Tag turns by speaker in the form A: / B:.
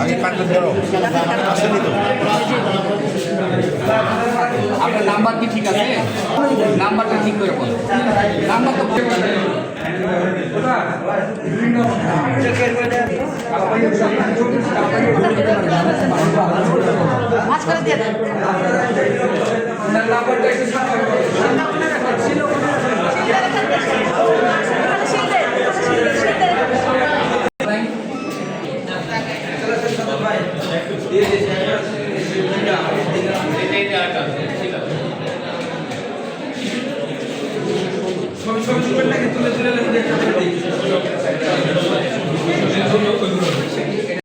A: আগে কাটতে ধরো আসেনি তো।
B: আপনার নাম্বার কি ঠিক আছে? নাম্বারটা ঠিক করে বলো। নাম্বার তো
C: মাছ করে দিয়ে দেন।
B: নাম্বারটা একটু